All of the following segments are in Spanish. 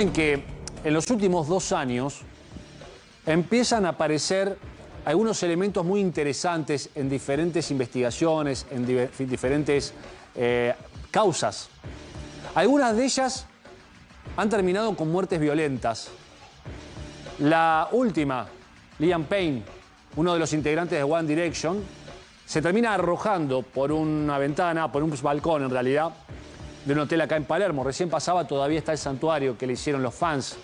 En que en los últimos 2 años empiezan a aparecer algunos elementos muy interesantes en diferentes investigaciones, en diferentes causas. Algunas de ellas han terminado con muertes violentas. La última, Liam Payne, uno de los integrantes de One Direction, se termina arrojando por una ventana, por un balcón en realidad, de un hotel acá en Palermo. Recién pasaba, todavía está el santuario que le hicieron los fans.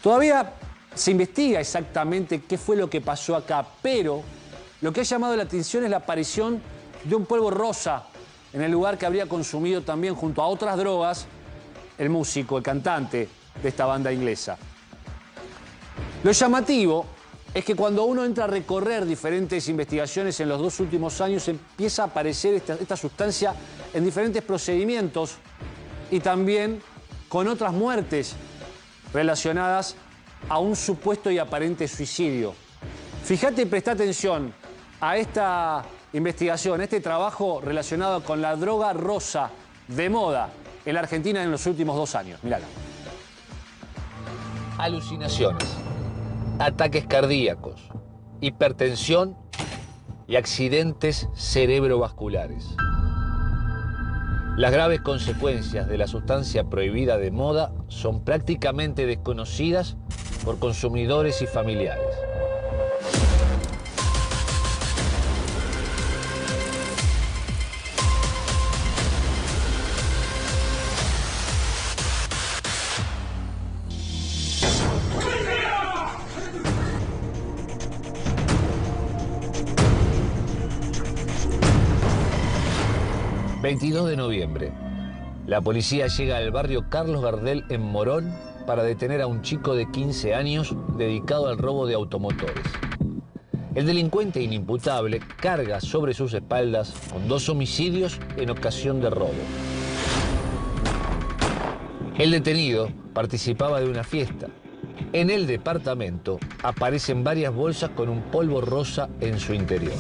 Todavía se investiga exactamente qué fue lo que pasó acá, pero lo que ha llamado la atención es la aparición de un polvo rosa en el lugar que habría consumido también, junto a otras drogas, el músico, el cantante de esta banda inglesa. Lo llamativo es que cuando uno entra a recorrer diferentes investigaciones en los 2 últimos años, empieza a aparecer esta sustancia en diferentes procedimientos y también con otras muertes relacionadas a un supuesto y aparente suicidio. Fíjate y presta atención a esta investigación, a este trabajo relacionado con la droga rosa de moda en la Argentina en los últimos 2 años. Mírala. Alucinaciones, ataques cardíacos, hipertensión y accidentes cerebrovasculares. Las graves consecuencias de la sustancia prohibida de moda son prácticamente desconocidas por consumidores y familiares. ...22 de noviembre... la policía llega al barrio Carlos Gardel en Morón... para detener a un chico de 15 años... dedicado al robo de automotores. El delincuente inimputable carga sobre sus espaldas... con 2 homicidios en ocasión de robo. El detenido participaba de una fiesta. En el departamento aparecen varias bolsas con un polvo rosa en su interior.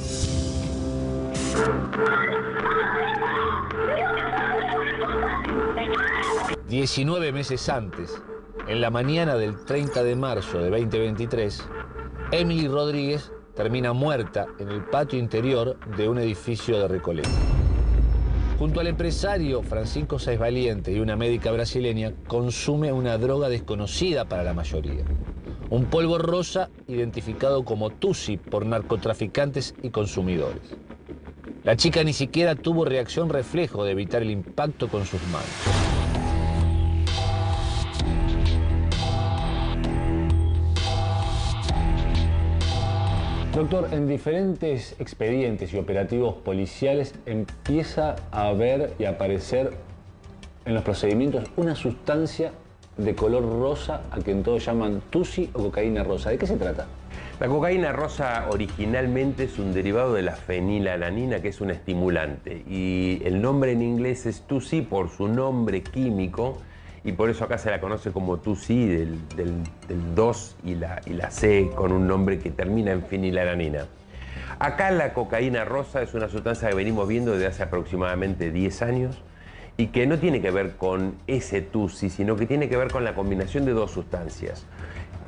19 meses antes, en la mañana del 30 de marzo de 2023, Emily Rodríguez termina muerta en el patio interior de un edificio de Recoleta. Junto al empresario Francisco Sáez Valiente y una médica brasileña, consume una droga desconocida para la mayoría. Un polvo rosa identificado como Tusi por narcotraficantes y consumidores. La chica ni siquiera tuvo reacción reflejo de evitar el impacto con sus manos. Doctor, en diferentes expedientes y operativos policiales empieza a ver y a aparecer en los procedimientos una sustancia de color rosa a quien todos llaman Tusi o cocaína rosa. ¿De qué se trata? La cocaína rosa originalmente es un derivado de la fenilalanina, que es un estimulante. Y el nombre en inglés es Tusi por su nombre químico, y por eso acá se la conoce como Tusi, del 2 y la C, con un nombre que termina en fenilalanina. Acá la cocaína rosa es una sustancia que venimos viendo desde hace aproximadamente 10 años y que no tiene que ver con ese Tusi, sino que tiene que ver con la combinación de 2 sustancias.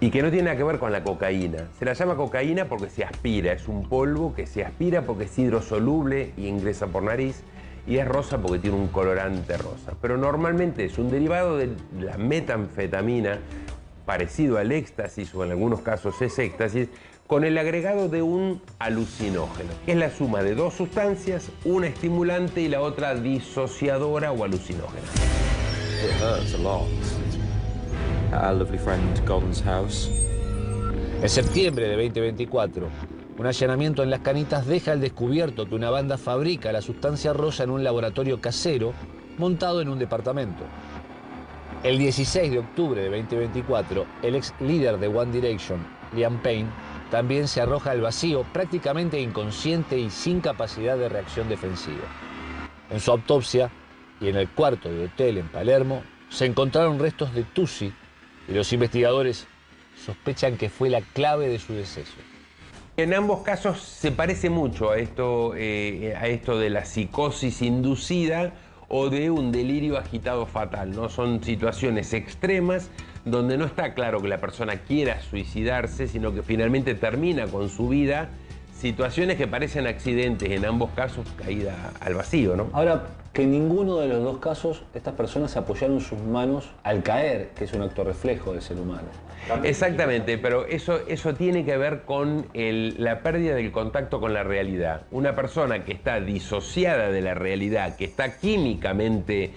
Y que no tiene nada que ver con la cocaína. Se la llama cocaína porque se aspira, es un polvo que se aspira porque es hidrosoluble y ingresa por nariz, y es rosa porque tiene un colorante rosa. Pero normalmente es un derivado de la metanfetamina, parecido al éxtasis, o en algunos casos es éxtasis, con el agregado de un alucinógeno. Es la suma de 2 sustancias, una estimulante y la otra disociadora o alucinógena. It hurts a lot. At our lovely friend Gordon's house. En septiembre de 2024, un allanamiento en Las Canitas deja al descubierto que una banda fabrica la sustancia rosa en un laboratorio casero montado en un departamento. El 16 de octubre de 2024, el ex líder de One Direction, Liam Payne, también se arroja al vacío, prácticamente inconsciente y sin capacidad de reacción defensiva. En su autopsia y en el cuarto de hotel en Palermo, se encontraron restos de Tusi y los investigadores sospechan que fue la clave de su deceso. En ambos casos se parece mucho a esto de la psicosis inducida o de un delirio agitado fatal, ¿no? Son situaciones extremas donde no está claro que la persona quiera suicidarse, sino que finalmente termina con su vida. Situaciones que parecen accidentes, en ambos casos caída al vacío, ¿no? Ahora, que en ninguno de los dos casos estas personas apoyaron sus manos al caer, que es un acto reflejo del ser humano. Exactamente, pero eso tiene que ver con la pérdida del contacto con la realidad. Una persona que está disociada de la realidad, que está químicamente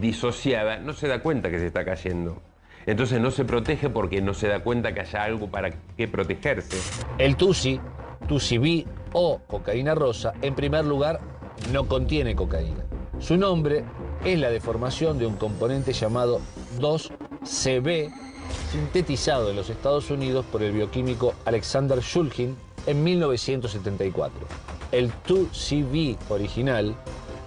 disociada, no se da cuenta que se está cayendo. Entonces no se protege porque no se da cuenta que haya algo para qué protegerse. El Tusi, Tusi-B o cocaína rosa, en primer lugar, no contiene cocaína. Su nombre es la deformación de un componente llamado 2-CB, sintetizado en los Estados Unidos por el bioquímico Alexander Shulgin en 1974. El 2-CB original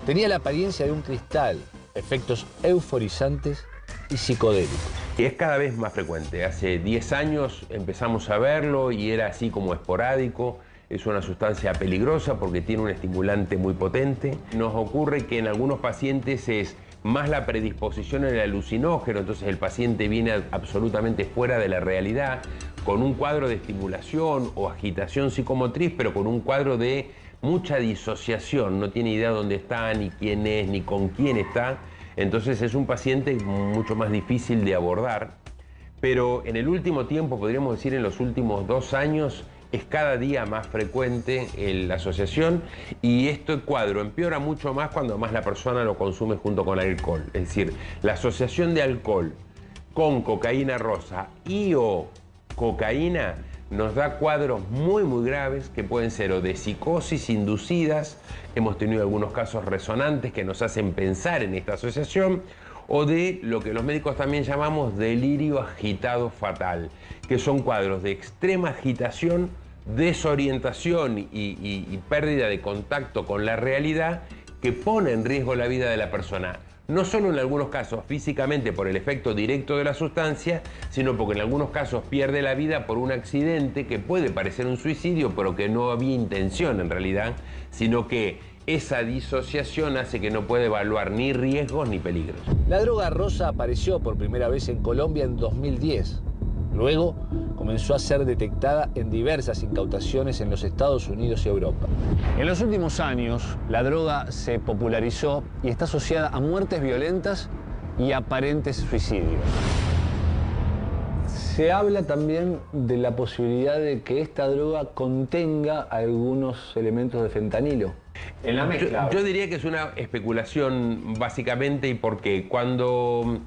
tenía la apariencia de un cristal, efectos euforizantes y psicodélicos. Y es cada vez más frecuente. Hace 10 años empezamos a verlo y era así como esporádico. Es una sustancia peligrosa porque tiene un estimulante muy potente. Nos ocurre que en algunos pacientes es más la predisposición en el alucinógeno, entonces el paciente viene absolutamente fuera de la realidad, con un cuadro de estimulación o agitación psicomotriz, pero con un cuadro de mucha disociación. No tiene idea dónde está, ni quién es, ni con quién está. Entonces es un paciente mucho más difícil de abordar, pero en el último tiempo, podríamos decir en los últimos 2 años, es cada día más frecuente la asociación y este cuadro empeora mucho más cuando más la persona lo consume junto con alcohol. Es decir, la asociación de alcohol con cocaína rosa y o cocaína nos da cuadros muy graves que pueden ser o de psicosis inducidas, hemos tenido algunos casos resonantes que nos hacen pensar en esta asociación, o de lo que los médicos también llamamos delirio agitado fatal, que son cuadros de extrema agitación, desorientación y pérdida de contacto con la realidad que pone en riesgo la vida de la persona. No solo en algunos casos físicamente por el efecto directo de la sustancia, sino porque en algunos casos pierde la vida por un accidente que puede parecer un suicidio, pero que no había intención en realidad, sino que esa disociación hace que no puede evaluar ni riesgos ni peligros. La droga rosa apareció por primera vez en Colombia en 2010. Luego comenzó a ser detectada en diversas incautaciones en los Estados Unidos y Europa. En los últimos años, la droga se popularizó y está asociada a muertes violentas y aparentes suicidios. Se habla también de la posibilidad de que esta droga contenga algunos elementos de fentanilo. En la mezcla. Yo diría que es una especulación básicamente, y porque cuando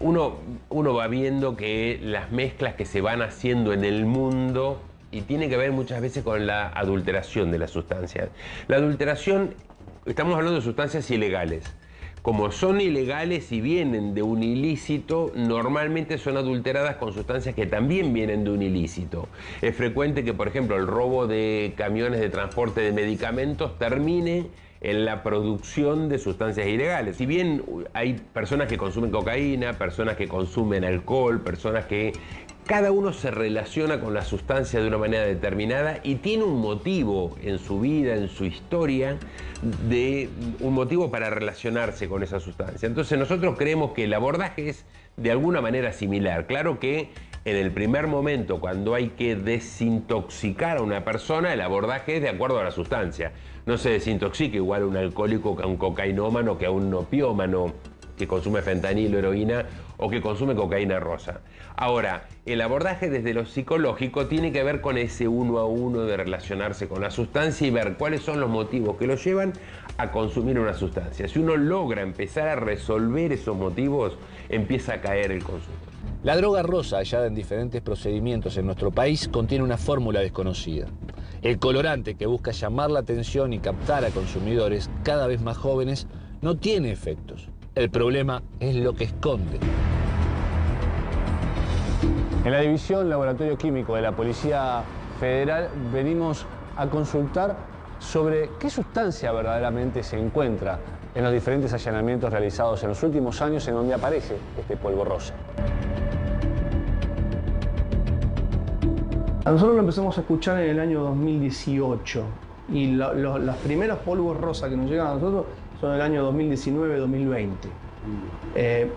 uno va viendo que las mezclas que se van haciendo en el mundo, y tiene que ver muchas veces con la adulteración de las sustancias. La adulteración, estamos hablando de sustancias ilegales. Como son ilegales y vienen de un ilícito, normalmente son adulteradas con sustancias que también vienen de un ilícito. Es frecuente que, por ejemplo, el robo de camiones de transporte de medicamentos termine en la producción de sustancias ilegales. Si bien hay personas que consumen cocaína, personas que consumen alcohol, personas que cada uno se relaciona con la sustancia de una manera determinada y tiene un motivo en su vida, en su historia, un motivo para relacionarse con esa sustancia. Entonces nosotros creemos que el abordaje es de alguna manera similar. Claro que en el primer momento, cuando hay que desintoxicar a una persona, el abordaje es de acuerdo a la sustancia. No se desintoxica igual a un alcohólico que a un cocainómano, que a un opiómano que consume fentanilo, heroína o que consume cocaína rosa. Ahora, el abordaje desde lo psicológico tiene que ver con ese uno a uno de relacionarse con la sustancia y ver cuáles son los motivos que lo llevan a consumir una sustancia. Si uno logra empezar a resolver esos motivos, empieza a caer el consumo. La droga rosa, hallada en diferentes procedimientos en nuestro país, contiene una fórmula desconocida. El colorante, que busca llamar la atención y captar a consumidores cada vez más jóvenes, no tiene efectos. El problema es lo que esconde. En la División Laboratorio Químico de la Policía Federal venimos a consultar sobre qué sustancia verdaderamente se encuentra en los diferentes allanamientos realizados en los últimos años en donde aparece este polvo rosa. A nosotros lo empezamos a escuchar en el año 2018 y los primeros polvos rosa que nos llegan a nosotros son del año 2019-2020.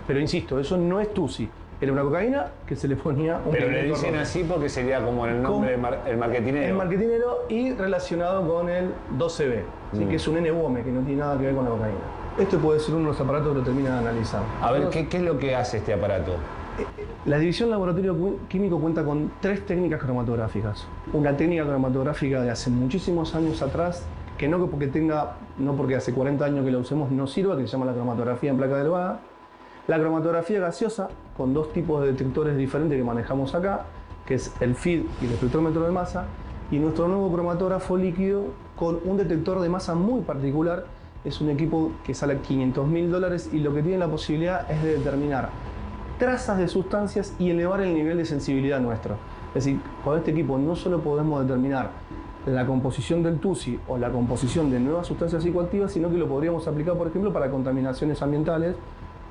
Pero insisto, eso no es TUSI. Era una cocaína que se le ponía un Pero le pigmento dicen rojo. así porque sería como el nombre del el marketinero. El marketinero y relacionado con el 12B, ¿sí? Que es un N-Bome que no tiene nada que ver con la cocaína. Este puede ser uno de los aparatos que lo terminan de analizar. A ver, ¿qué es lo que hace este aparato? La división laboratorio químico cuenta con 3 técnicas cromatográficas. Una técnica cromatográfica de hace muchísimos años atrás, que no porque hace 40 años que la usemos no sirva, que se llama la cromatografía en placa delgada. La cromatografía gaseosa, con 2 tipos de detectores diferentes que manejamos acá, que es el FID y el espectrómetro de masa, y nuestro nuevo cromatógrafo líquido con un detector de masa muy particular. Es un equipo que sale $500.000 y lo que tiene la posibilidad es de determinar trazas de sustancias y elevar el nivel de sensibilidad nuestro. Es decir, con este equipo no solo podemos determinar la composición del TUSI o la composición de nuevas sustancias psicoactivas, sino que lo podríamos aplicar, por ejemplo, para contaminaciones ambientales,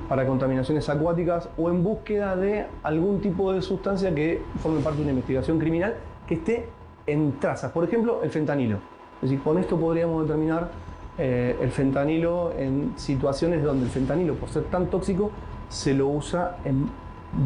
para contaminaciones acuáticas o en búsqueda de algún tipo de sustancia que forme parte de una investigación criminal que esté en trazas. Por ejemplo, el fentanilo. Es decir, con esto podríamos determinar el fentanilo en situaciones donde el fentanilo, por ser tan tóxico, se lo usa en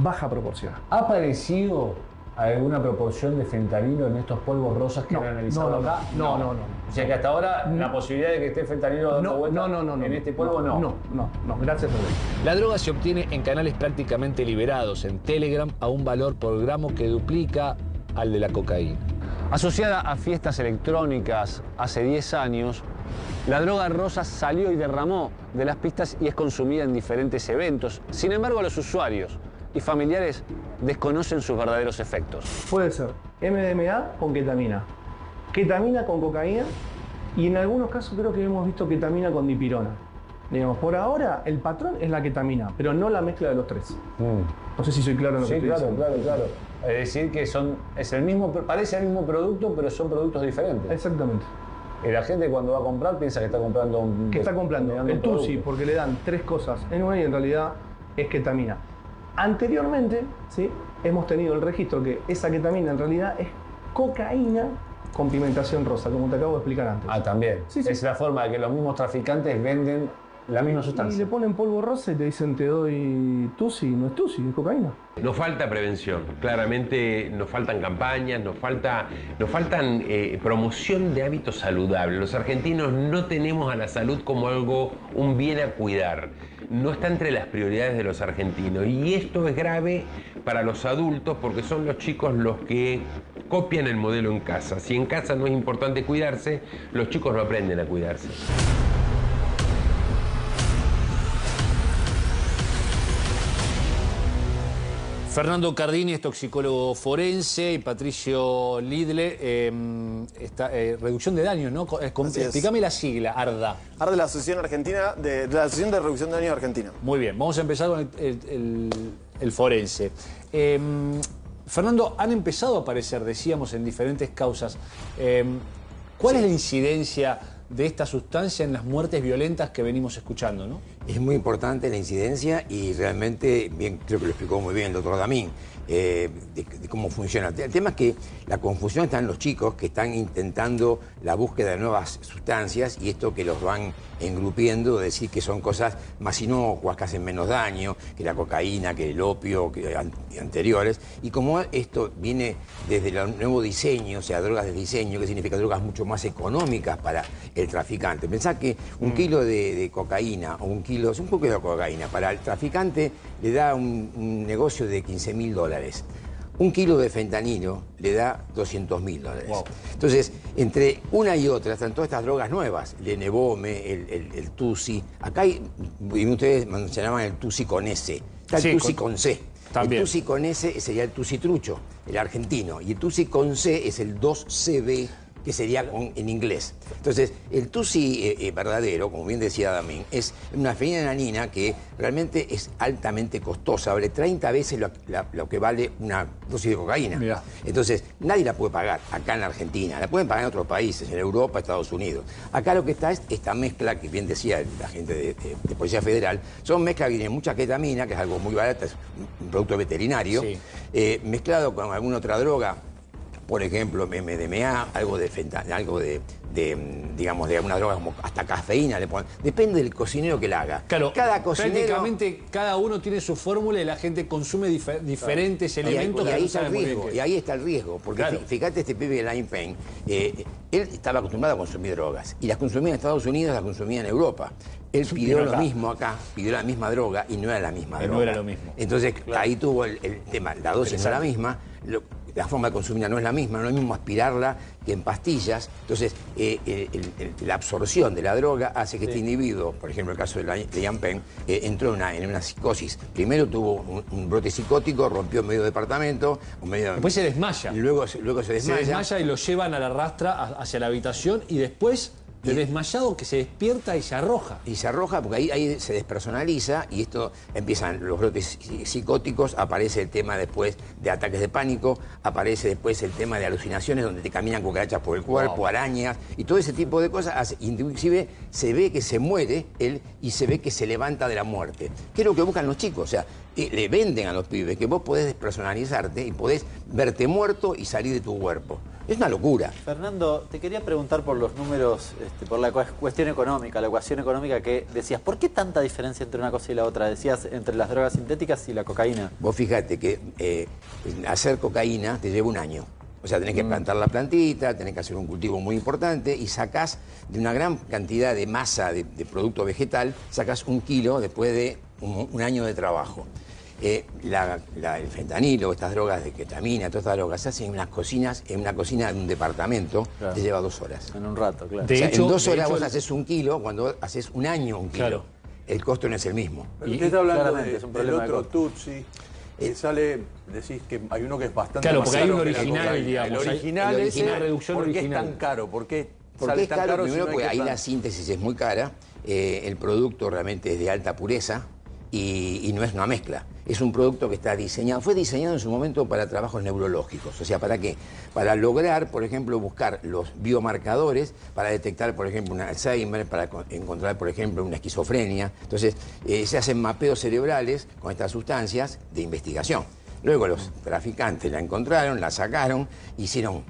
baja proporción. ¿Ha aparecido alguna proporción de fentanilo en estos polvos rosas que han analizado acá? No. O sea que hasta ahora la posibilidad de que esté fentanilo dando vueltas en este polvo no. No, gracias a Dios. La droga se obtiene en canales prácticamente liberados en Telegram a un valor por gramo que duplica al de la cocaína. Asociada a fiestas electrónicas hace 10 años, la droga rosa salió y derramó de las pistas y es consumida en diferentes eventos. Sin embargo, los usuarios y familiares desconocen sus verdaderos efectos. Puede ser MDMA con ketamina, ketamina con cocaína y en algunos casos creo que hemos visto ketamina con dipirona. Digamos, por ahora el patrón es la ketamina, pero no la mezcla de los 3. No sé si soy claro en lo que estoy diciendo. Claro. Es decir, que parece el mismo producto, pero son productos diferentes. Exactamente. Y la gente cuando va a comprar piensa que está comprando un... Que está comprando el TUSI porque le dan 3 cosas en una y en realidad es ketamina. Anteriormente, ¿sí?, hemos tenido el registro que esa ketamina en realidad es cocaína con pigmentación rosa, como te acabo de explicar antes. Ah, también. Sí. Es la forma de que los mismos traficantes venden la misma Y sustancia. le ponen polvo rosa y te dicen te doy TUSI, no es TUSI, es cocaína. Nos falta prevención, claramente nos faltan campañas, nos faltan promoción de hábitos saludables. Los argentinos no tenemos a la salud como un bien a cuidar. No está entre las prioridades de los argentinos. Y esto es grave para los adultos porque son los chicos los que copian el modelo en casa. Si en casa no es importante cuidarse, los chicos no aprenden a cuidarse. Fernando Cardini es toxicólogo forense y Patricio Lidle, reducción de daños, ¿no? Explícame la sigla, ARDA. ARDA de la Asociación Argentina de la Asociación de Reducción de Daños Argentina. Muy bien, vamos a empezar con el forense. Fernando, han empezado a aparecer, decíamos, en diferentes causas. ¿Cuál es la incidencia de esta sustancia en las muertes violentas que venimos escuchando, ¿no? Es muy importante la incidencia y realmente, bien, creo que lo explicó muy bien el doctor Damín, de cómo funciona. El tema es que la confusión está en los chicos que están intentando la búsqueda de nuevas sustancias y esto que los van engrupiendo, decir que son cosas más inocuas, que hacen menos daño, que la cocaína, que el opio, que anteriores. Y como esto viene desde el nuevo diseño, o sea, drogas de diseño, que significa drogas mucho más económicas para el traficante. Pensá que un kilo de cocaína o un kilo, es un poco de cocaína, para el traficante le da un negocio de $15.000. Un kilo de fentanilo le da $200.000. Wow. Entonces, entre una y otra están todas estas drogas nuevas, el N-Bome, el TUSI. Acá hay, y ustedes mencionaban el TUSI con S, está el TUSI con C. También. El TUSI con S sería el TUSI trucho, el argentino, y el TUSI con C es el 2CB, que sería en inglés. Entonces, el TUSI verdadero, como bien decía Damín, es una fenilalanina que realmente es altamente costosa, vale 30 veces lo que vale una dosis de cocaína. Mirá. Entonces, nadie la puede pagar acá en la Argentina, la pueden pagar en otros países, en Europa, Estados Unidos. Acá lo que está es esta mezcla, que bien decía la gente de Policía Federal, son mezclas que tienen mucha ketamina, que es algo muy barato, es un producto veterinario, sí, mezclado con alguna otra droga, por ejemplo, MDMA, algo de digamos, de alguna droga como hasta cafeína le ponen. Depende del cocinero que la haga. Claro, cada cocinero... prácticamente cada uno tiene su fórmula y la gente consume diferentes elementos. Y ahí está el riesgo, y ahí está el riesgo, porque fíjate este pibe de Liam Payne, él estaba acostumbrado a consumir drogas, y las consumía en Estados Unidos, las consumía en Europa. Él pidió lo mismo acá, pidió la misma droga y no era la misma droga. No era lo mismo. Entonces ahí tuvo el tema, la dosis no era la misma, la forma de consumirla no es la misma, no es lo mismo aspirarla que en pastillas. Entonces, la absorción de la droga hace que este individuo, por ejemplo, el caso de Liam Payne, entró en una psicosis. Primero tuvo un brote psicótico, rompió medio departamento. Después se desmaya. Luego se desmaya. Se desmaya y lo llevan a la rastra hacia la habitación y después... de desmayado que se despierta y se arroja. Y se arroja porque ahí se despersonaliza y esto empiezan los brotes psicóticos, aparece el tema después de ataques de pánico, aparece después el tema de alucinaciones donde te caminan cucarachas por el cuerpo, arañas y todo ese tipo de cosas. Inclusive se ve que se muere él y se ve que se levanta de la muerte. ¿Qué es lo que buscan los chicos? O sea, le venden a los pibes que vos podés despersonalizarte y podés verte muerto y salir de tu cuerpo. Es una locura. Fernando, te quería preguntar por los números, por la cuestión económica, la ecuación económica que decías. ¿Por qué tanta diferencia entre una cosa y la otra? Decías entre las drogas sintéticas y la cocaína. Vos fíjate que hacer cocaína te lleva un año. O sea, tenés que plantar la plantita, tenés que hacer un cultivo muy importante y sacás de una gran cantidad de masa de producto vegetal, sacás 1 kilo después de un año de trabajo. El fentanilo, estas drogas de ketamina, todas estas drogas, se hacen en una cocina de un departamento, te lleva 2 horas. En un rato, claro. O sea, en 2 horas vos haces 1 kilo, cuando haces un año 1 kilo. Claro. El costo no es el mismo. Pero usted está hablando es un del problema otro de Tutsi, que sale, decís que hay uno que es bastante Claro, más porque hay caro un que la original, cocaína. digamos. El original Hay es una reducción ¿por qué original. es tan caro? ¿Por qué Porque sale es tan caro, caro? primero si no porque hay ahí que la síntesis es muy cara, el producto realmente es de alta pureza y no es una mezcla. Es un producto que está diseñado, fue diseñado en su momento para trabajos neurológicos. O sea, ¿para qué? Para lograr, por ejemplo, buscar los biomarcadores para detectar, por ejemplo, un Alzheimer, para encontrar, por ejemplo, una esquizofrenia. Entonces, se hacen mapeos cerebrales con estas sustancias de investigación. Luego los traficantes la encontraron, la sacaron, hicieron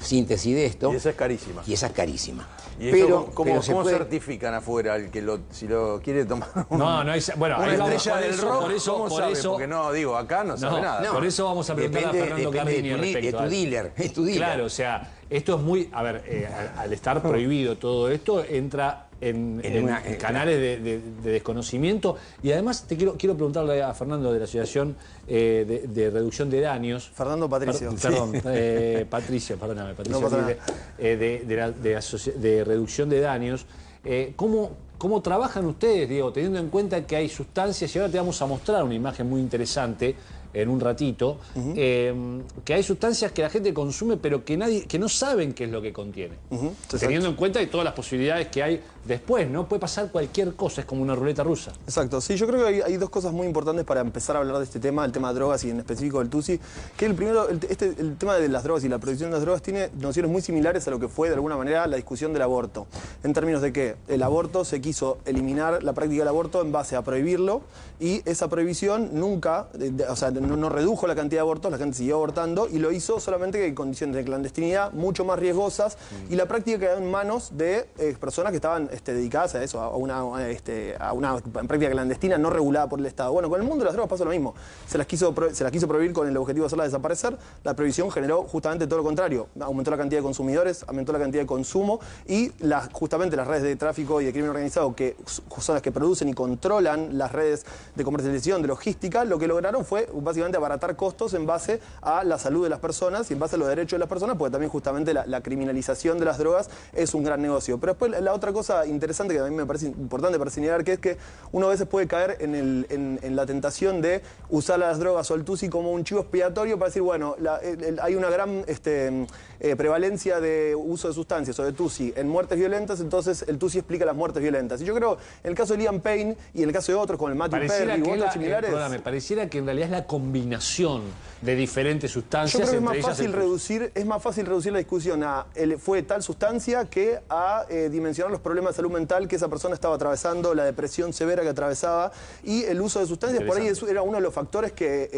síntesis de esto. Y esa es carísima. Y esa es carísima. ¿Y eso cómo se puede... certifican afuera el que si lo quiere tomar? No, hay, bueno, una ahí vamos, estrella del rock, ¿cómo sabe? eso, Porque no, digo, acá no sabe nada. No, por eso vamos a preguntar a Fernando Cardini de tu dealer, es tu dealer. Claro, o sea, esto es muy... A ver, al estar prohibido todo esto, entra en canales de desconocimiento. Y además quiero preguntarle a Fernando de la Asociación de Reducción de Daños. Fernando Patricio. Perdón, Patricio, perdóname, Patricio. No pasa de Reducción de Daños. ¿Cómo trabajan ustedes, Diego, teniendo en cuenta que hay sustancias? Y ahora te vamos a mostrar una imagen muy interesante en un ratito, que hay sustancias que la gente consume pero que no saben qué es lo que contiene. Teniendo en cuenta de todas las posibilidades que hay después, ¿no? Puede pasar cualquier cosa, es como una ruleta rusa. Exacto, sí, yo creo que hay 2 cosas muy importantes para empezar a hablar de este tema, el tema de drogas y en específico del Tutsi, que el primero, el tema de las drogas y la producción de las drogas tiene nociones muy similares a lo que fue de alguna manera la discusión del aborto, en términos de que el aborto se quiso eliminar la práctica del aborto en base a prohibirlo y esa prohibición nunca, o sea, no redujo la cantidad de abortos, la gente siguió abortando y lo hizo solamente en condiciones de clandestinidad mucho más riesgosas y la práctica quedó en manos de personas que estaban dedicadas a eso, a una práctica clandestina no regulada por el Estado. Bueno, con el mundo de las drogas pasó lo mismo. Se las quiso prohibir con el objetivo de hacerlas desaparecer. La prohibición generó justamente todo lo contrario. Aumentó la cantidad de consumidores, aumentó la cantidad de consumo y justamente las redes de tráfico y de crimen organizado, que son las que producen y controlan las redes de comercialización, de logística, lo que lograron fue básicamente abaratar costos en base a la salud de las personas y en base a los derechos de las personas, porque también justamente la criminalización de las drogas es un gran negocio. Pero después la otra cosa interesante que a mí me parece importante para señalar, que es que uno a veces puede caer en la tentación de usar las drogas o el Tutsi como un chivo expiatorio para decir, bueno, hay una gran prevalencia de uso de sustancias o de Tutsi en muertes violentas, entonces el Tutsi explica las muertes violentas. Y yo creo, en el caso de Liam Payne y en el caso de otros, como el Matthew Perry u otros similares... pareciera que en realidad es la combinación de diferentes sustancias. Yo creo que es más fácil reducir la discusión a fue tal sustancia que a dimensionar los problemas de salud mental que esa persona estaba atravesando, la depresión severa que atravesaba, y el uso de sustancias por ahí era uno de los factores que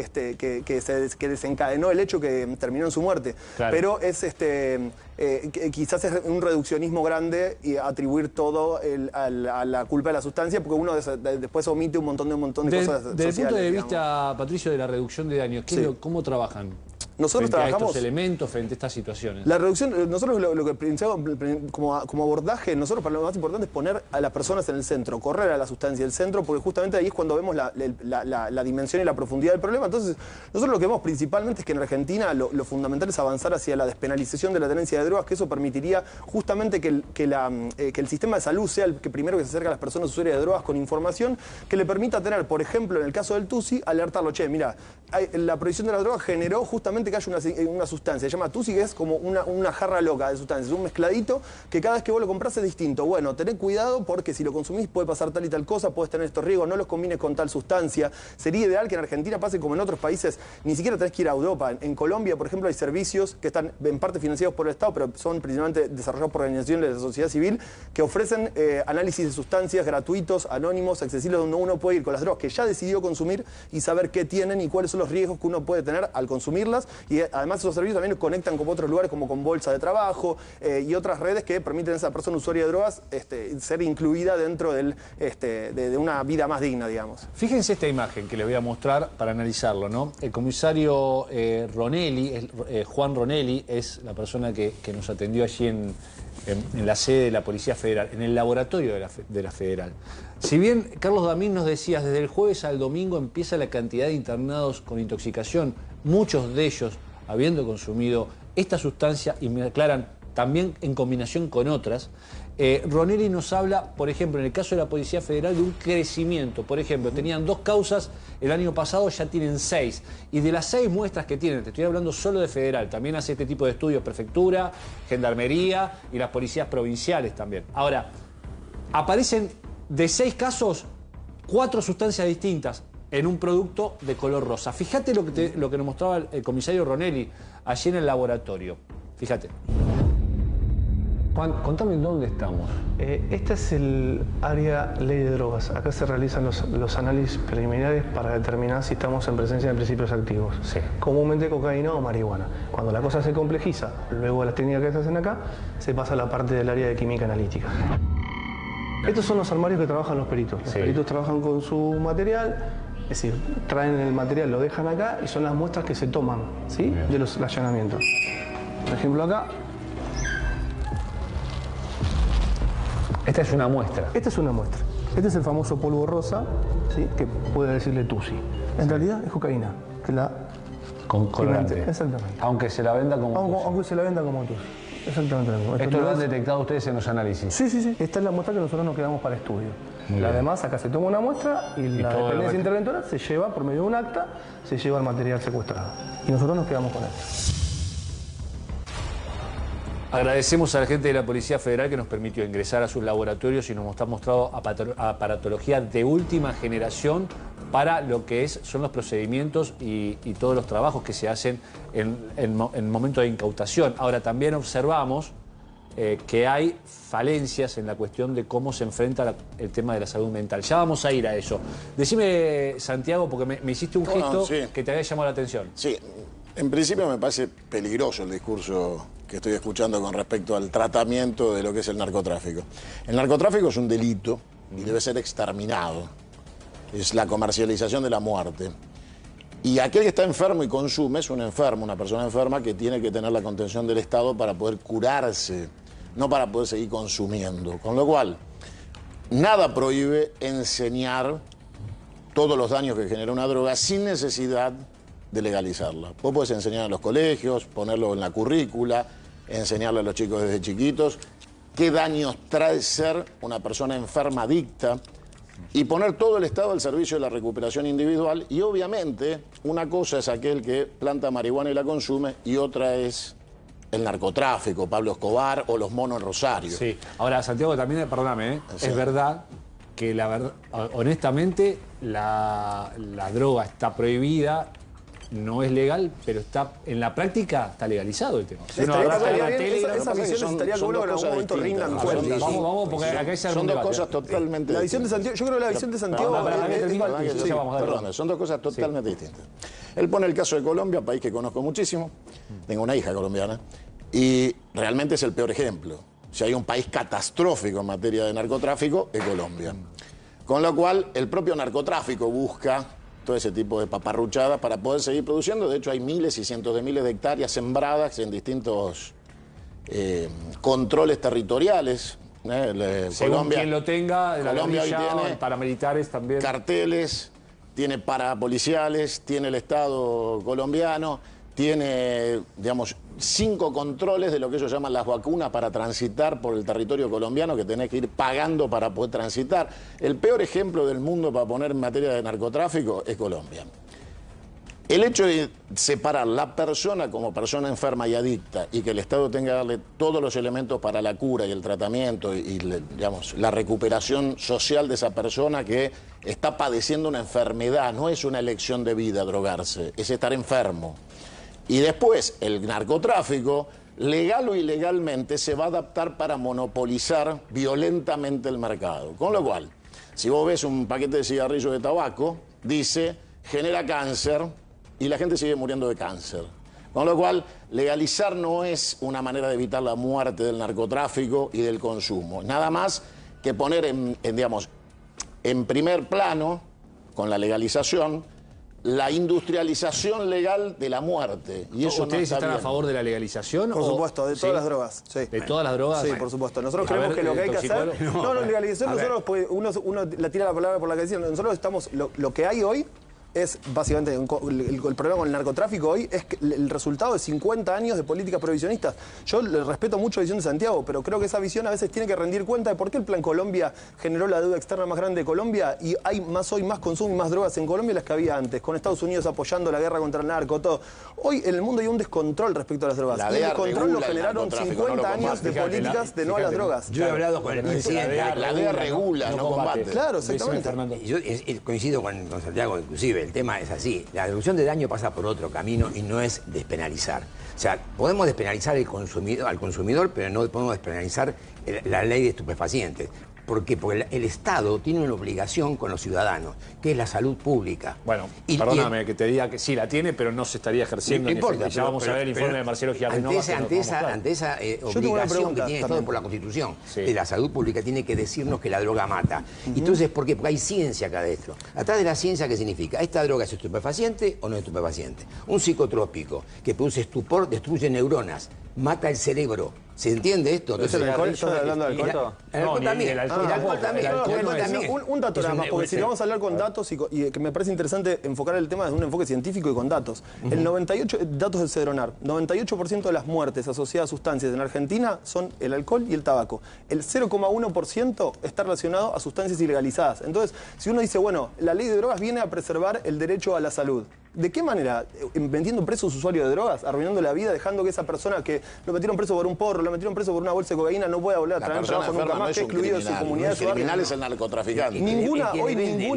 desencadenó el hecho que terminó en su muerte. Claro. Pero es quizás es un reduccionismo grande y atribuir todo a la culpa de la sustancia, porque uno después omite un montón de cosas sociales. Desde el punto de digamos. vista, Patricio, de la reducción de daños, ¿cómo trabajan? Nosotros frente trabajamos a estos elementos, frente a estas situaciones. La reducción, nosotros lo que pensamos como abordaje, nosotros para lo más importante es poner a las personas en el centro, correr a la sustancia del centro, porque justamente ahí es cuando vemos la dimensión y la profundidad del problema. Entonces, nosotros lo que vemos principalmente es que en Argentina lo fundamental es avanzar hacia la despenalización de la tenencia de drogas, que eso permitiría justamente que el sistema de salud sea el que primero que se acerca a las personas usuarias de drogas con información que le permita tener, por ejemplo, en el caso del TUSI, alertarlo, che, mira, la prohibición de las drogas generó justamente que haya una sustancia, se llama TUSI, que es como una jarra loca de sustancias, un mezcladito que cada vez que vos lo compras es distinto. Bueno, tened cuidado porque si lo consumís puede pasar tal y tal cosa, puedes tener estos riesgos, no los combines con tal sustancia. Sería ideal que en Argentina pase como en otros países, ni siquiera tenés que ir a Europa. En Colombia, por ejemplo, hay servicios que están en parte financiados por el Estado, pero son principalmente desarrollados por organizaciones de la sociedad civil, que ofrecen análisis de sustancias gratuitos, anónimos, accesibles, donde uno puede ir con las drogas que ya decidió consumir y saber qué tienen y cuáles son los riesgos que uno puede tener al consumirlas. Y además esos servicios también conectan con otros lugares como con bolsa de trabajo y otras redes que permiten a esa persona usuaria de drogas ser incluida dentro de una vida más digna, digamos. Fíjense esta imagen que les voy a mostrar para analizarlo, ¿no? El comisario Ronelli, Juan Ronelli, es la persona que nos atendió allí en la sede de la Policía Federal, en el laboratorio de la Federal. Si bien Carlos Damín nos decía, desde el jueves al domingo empieza la cantidad de internados con intoxicación, muchos de ellos habiendo consumido esta sustancia, y me aclaran, también en combinación con otras, Ronelli nos habla, por ejemplo, en el caso de la Policía Federal, de un crecimiento. Por ejemplo, tenían 2 causas el año pasado, ya tienen 6. Y de las 6 muestras que tienen, te estoy hablando solo de Federal, también hace este tipo de estudios Prefectura, Gendarmería y las policías provinciales también. Ahora, aparecen de 6 casos, 4 sustancias distintas en un producto de color rosa. Fíjate lo que nos mostraba el comisario Ronelli allí en el laboratorio. Fíjate. Juan, contame dónde estamos. Este es el área ley de drogas. Acá se realizan los análisis preliminares para determinar si estamos en presencia de principios activos. Sí. Comúnmente cocaína o marihuana. Cuando la cosa se complejiza, luego de las técnicas que se hacen acá, se pasa a la parte del área de química analítica. Estos son los armarios que trabajan los peritos. Los peritos trabajan con su material, es decir, traen el material, lo dejan acá y son las muestras que se toman, ¿sí?, de los allanamientos. Por ejemplo, acá. Esta es una muestra. Esta es una muestra. Este es el famoso polvo rosa, ¿sí?, que puede decirle TUSI. En realidad es cocaína, que la... Con colorante. Exactamente. Aunque se la venda como TUSI. Aunque se la venda como TUSI. Exactamente lo mismo. ¿Esto lo han detectado ustedes en los análisis? Sí, sí, sí. Esta es la muestra que nosotros nos quedamos para estudio. Además, acá se toma una muestra y la dependencia interventora se lleva, por medio de un acta, se lleva el material secuestrado. Y nosotros nos quedamos con esto. Agradecemos a la gente de la Policía Federal que nos permitió ingresar a sus laboratorios y nos ha mostrado aparatología de última generación para lo que son los procedimientos y todos los trabajos que se hacen en momento de incautación. Ahora, también observamos que hay falencias en la cuestión de cómo se enfrenta el tema de la salud mental. Ya vamos a ir a eso. Decime, Santiago, porque me hiciste un gesto que te había llamado la atención. Sí, en principio me parece peligroso el discurso que estoy escuchando con respecto al tratamiento de lo que es el narcotráfico. El narcotráfico es un delito y debe ser exterminado. Es la comercialización de la muerte. Y aquel que está enfermo y consume es un enfermo, una persona enferma que tiene que tener la contención del Estado para poder curarse, no para poder seguir consumiendo. Con lo cual, nada prohíbe enseñar todos los daños que genera una droga sin necesidad de legalizarla. Vos podés enseñar en los colegios, ponerlo en la currícula, enseñarle a los chicos desde chiquitos qué daños trae ser una persona enferma adicta y poner todo el Estado al servicio de la recuperación individual. Y obviamente una cosa es aquel que planta marihuana y la consume y otra es el narcotráfico, Pablo Escobar o los monos en Rosario. Sí, ahora Santiago también, perdóname, Sí. es verdad que honestamente la droga está prohibida no es legal, pero está en la práctica está legalizado el tema. Si uno Estaría agarra la bien, Telegram, esa visión estaría bueno que en algún momento rindan cuentas. vamos, porque acá hay Son dos cosas totalmente La visión de Santiago, yo creo que la visión de Santiago son dos cosas totalmente distintas. Él pone el caso de Colombia, país que conozco muchísimo, tengo una hija colombiana, y realmente es el peor ejemplo. Si hay un país catastrófico en materia de narcotráfico, es Colombia. Con lo cual, el propio narcotráfico busca todo ese tipo de paparruchadas para poder seguir produciendo. De hecho, hay miles y cientos de miles de hectáreas sembradas en distintos controles territoriales. Según Colombia, quien lo tenga, la Colombia hoy guerrilla, tiene paramilitares también. carteles, tiene parapoliciales, tiene el Estado colombiano, tiene, digamos, 5 controles de lo que ellos llaman las vacunas para transitar por el territorio colombiano, que tenés que ir pagando para poder transitar. El peor ejemplo del mundo para poner en materia de narcotráfico es Colombia. El hecho de separar la persona como persona enferma y adicta y que el Estado tenga que darle todos los elementos para la cura y el tratamiento y digamos, la recuperación social de esa persona que está padeciendo una enfermedad, no es una elección de vida drogarse, es estar enfermo. Y después el narcotráfico, legal o ilegalmente, se va a adaptar para monopolizar violentamente el mercado. Con lo cual, si vos ves un paquete de cigarrillos de tabaco, dice, genera cáncer, y la gente sigue muriendo de cáncer. Con lo cual, legalizar no es una manera de evitar la muerte del narcotráfico y del consumo. Nada más que poner en primer plano, con la legalización, la industrialización legal de la muerte. Y eso ¿Ustedes no está están bien. a favor de la legalización? Por supuesto, de todas las drogas. Sí. ¿De todas las drogas? Sí, por supuesto. Nosotros A creemos ver, que lo que hay que hacer... toxicólogo. No, legalización, nosotros, pues, uno la tira la palabra por la que decían. Nosotros estamos... Lo que hay hoy es básicamente el problema con el narcotráfico hoy es que el resultado de 50 años de políticas prohibicionistas. Yo le respeto mucho la visión de Santiago, pero creo que esa visión a veces tiene que rendir cuenta de por qué el Plan Colombia generó la deuda externa más grande de Colombia y hay hoy más consumo y más drogas en Colombia de las que había antes, con Estados Unidos apoyando la guerra contra el narco, todo. Hoy en el mundo hay un descontrol respecto a las drogas. Y el descontrol lo generaron 50 años de políticas de no a las drogas. Yo he hablado con el presidente. La DEA regula, no combate. Claro, exactamente. Yo coincido con Santiago, inclusive, el tema es así. La reducción de daño pasa por otro camino y no es despenalizar. O sea, podemos despenalizar al consumidor, pero no podemos despenalizar la ley de estupefacientes. ¿Por qué? Porque el Estado tiene una obligación con los ciudadanos, que es la salud pública. Bueno, perdóname que te diga que sí la tiene, pero no se estaría ejerciendo. No importa. Ya vamos a ver el informe de Marcelo Giardinova. Ante esa obligación que tiene el Estado por la Constitución de la salud pública, tiene que decirnos que la droga mata. Entonces, ¿por qué? Porque hay ciencia acá adentro. Atrás de la ciencia, ¿qué significa? ¿Esta droga es estupefaciente o no es estupefaciente? Un psicotrópico que produce estupor, destruye neuronas, mata el cerebro. ¿Se entiende esto? Entonces, ¿estás hablando del alcohol? El alcohol también. Un dato nada más, porque si vamos a hablar con datos y que me parece interesante enfocar el tema desde un enfoque científico y con datos. El 98, datos del Cedronar, 98% de las muertes asociadas a sustancias en Argentina son el alcohol y el tabaco. El 0,1% está relacionado a sustancias ilegalizadas. Entonces, si uno dice, bueno, la ley de drogas viene a preservar el derecho a la salud. ¿De qué manera? Vendiendo preso a un usuario de drogas, arruinando la vida, dejando que esa persona que lo metieron preso por un porro, lo metieron preso por una bolsa de cocaína, no pueda volver a traer trabajo nunca más, que excluido de su comunidad, de su barrio. El criminal es el narcotraficante. Ninguna, ni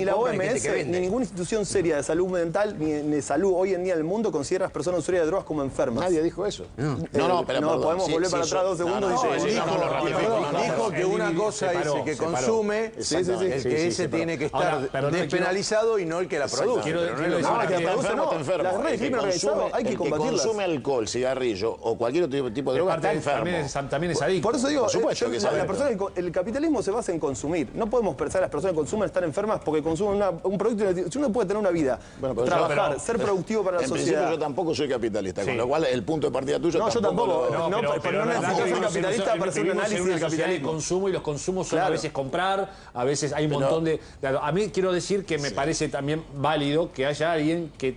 la OMS, ni ninguna institución seria de salud mental, ni de salud hoy en día en el mundo considera a las personas usuarias de drogas como enfermas. Nadie dijo eso. No, podemos volver para atrás 2 segundos y dijo que una cosa es el que consume, el que ese tiene que estar despenalizado y no el que la produce. Las redes de crimen organizado hay que combatirlas. El que consume alcohol, cigarrillo o cualquier otro tipo de droga está enfermo. También es adicto. Por eso digo, el capitalismo se basa en consumir. No podemos pensar a las personas que consumen estar enfermas porque consumen un producto. Si uno puede tener una vida, trabajar, ser productivo para la sociedad. En principio yo tampoco soy capitalista, con lo cual el punto de partida tuyo no, yo tampoco. Pero no necesito ser capitalista para hacer un análisis del capitalismo. Consumo y los consumos son a veces comprar, a veces hay un montón de... A mí quiero decir que me parece también válido que haya alguien que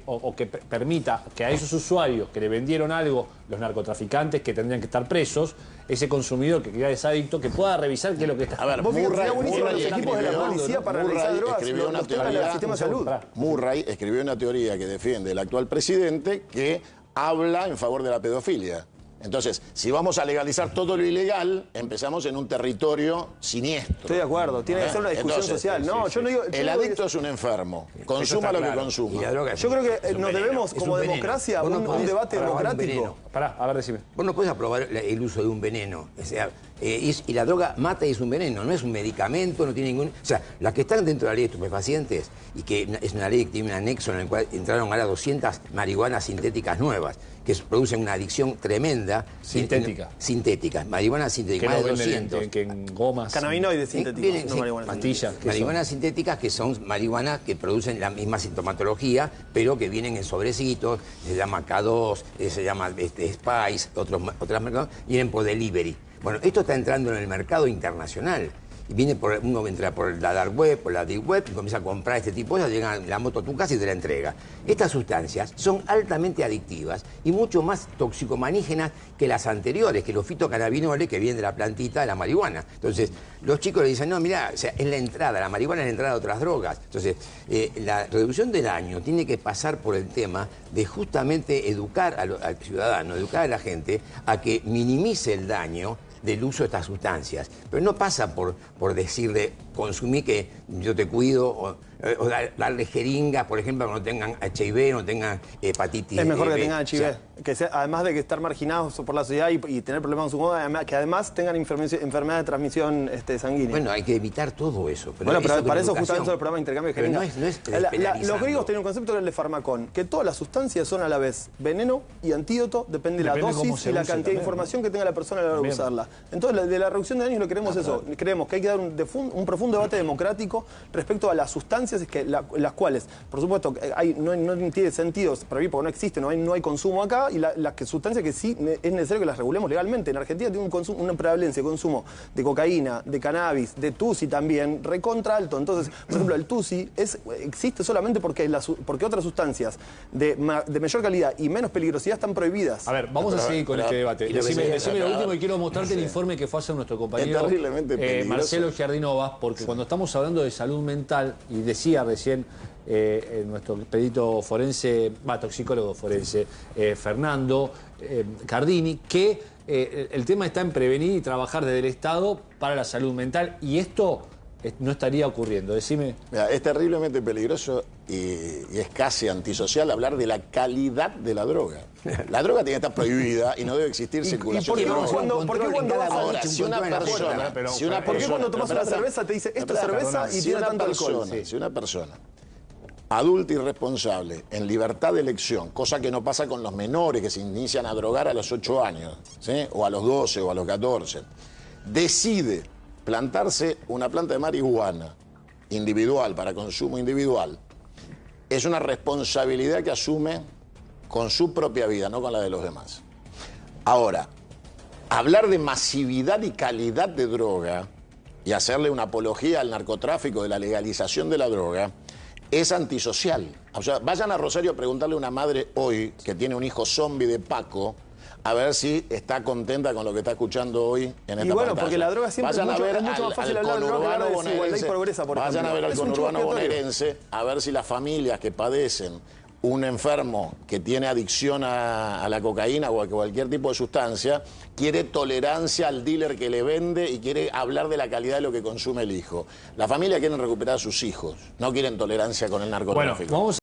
permita que a esos usuarios que le vendieron algo, los narcotraficantes que tendrían que estar presos, ese consumidor que ya es adicto, que pueda revisar qué es lo que está. A ver, Murray escribió una teoría que defiende el actual presidente que habla en favor de la pedofilia. Entonces, si vamos a legalizar todo lo ilegal, empezamos en un territorio siniestro. Estoy de acuerdo, tiene que ser una discusión social. No, yo no digo, el adicto es un enfermo, consuma lo que consuma. Yo creo que nos debemos, como democracia, un debate democrático. Pará, a ver, decime. Vos no podés aprobar el uso de un veneno. O sea, y la droga mata y es un veneno, no es un medicamento, no tiene ningún... O sea, las que están dentro de la ley de estupefacientes, y que es una ley que tiene un anexo en el cual entraron ahora 200 marihuanas sintéticas nuevas, que producen una adicción tremenda. Sintética. Sintéticas, marihuana sintética, más de 200. Que en gomas. Cannabinoides sintéticos, no marihuana. Pastillas. Marihuanas sintéticas que son marihuanas que producen la misma sintomatología, pero que vienen en sobrecitos, se llama K2, se llama Spice, otras mercados, vienen por delivery. Bueno, esto está entrando en el mercado internacional. Y uno entra por la dark web, por la deep web, y comienza a comprar este tipo de cosas, llega la moto a tu casa y te la entrega. Estas sustancias son altamente adictivas y mucho más toxicomanígenas que las anteriores, que los fitocannabinoides que vienen de la plantita de la marihuana. Entonces, los chicos le dicen, no, mirá, o sea, es la entrada, la marihuana es la entrada de otras drogas. Entonces, la reducción del daño tiene que pasar por el tema de justamente educar al ciudadano, educar a la gente a que minimice el daño del uso de estas sustancias. Pero no pasa por decirle, consumí que yo te cuido, o darle jeringas, por ejemplo, que no tengan HIV, no tengan hepatitis. Es mejor B. que tengan HIV. O sea, además de que estar marginados por la sociedad y tener problemas con su modo, que además tengan enfermedades de transmisión sanguínea. Bueno, hay que evitar todo eso. Pero bueno, pero para eso justamente el programa de intercambio de jeringas. No es los griegos tenían un concepto que era el de farmacón, que todas las sustancias son a la vez veneno y antídoto, depende de la dosis y la cantidad de información que tenga la persona a la hora de usarla. Entonces, de la reducción de daños lo queremos eso. Creemos que hay que dar un profundo debate democrático respecto a las sustancias las cuales, por supuesto, no tiene sentido prohibir porque no existe, no hay consumo acá, y las sustancias que sí es necesario que las regulemos legalmente. En Argentina tiene una prevalencia de consumo de cocaína, de cannabis, de tusi también, recontra alto. Entonces, por ejemplo, el tusi existe solamente porque otras sustancias de mayor calidad y menos peligrosidad están prohibidas. A ver, vamos a seguir con este debate. Decime lo último y quiero mostrarte el informe que fue hacer nuestro compañero Marcelo Giardinovas, porque cuando estamos hablando de salud mental, y decía recién nuestro pedito forense, toxicólogo forense, Fernando Cardini, que el tema está en prevenir y trabajar desde el Estado para la salud mental, y esto no estaría ocurriendo. Decime. Mira, es terriblemente peligroso y es casi antisocial hablar de la calidad de la droga. La droga tiene que estar prohibida y no debe existir circulación de droga. ¿Por qué cuando vas ahora, si una persona... ¿Por qué cuando tomas una cerveza te dice esto es cerveza y tiene tanto alcohol? Si una persona adulta y responsable, en libertad de elección, cosa que no pasa con los menores que se inician a drogar a los 8 años, ¿sí? O a los 12 o a los 14, decide plantarse una planta de marihuana individual, para consumo individual, es una responsabilidad que asume con su propia vida, no con la de los demás. Ahora, hablar de masividad y calidad de droga y hacerle una apología al narcotráfico, de la legalización de la droga, es antisocial. O sea, vayan a Rosario a preguntarle a una madre hoy que tiene un hijo zombie de Paco, a ver si está contenta con lo que está escuchando hoy en esta pantalla. Y bueno, porque la droga siempre es mucho más fácil hablar de droga que de desigualdad y pobreza, por ejemplo. Vayan a ver al conurbano bonaerense, a ver si las familias que padecen un enfermo que tiene adicción a la cocaína o a cualquier tipo de sustancia, quiere tolerancia al dealer que le vende y quiere hablar de la calidad de lo que consume el hijo. La familia quiere recuperar a sus hijos, no quieren tolerancia con el narcotráfico. Bueno, vamos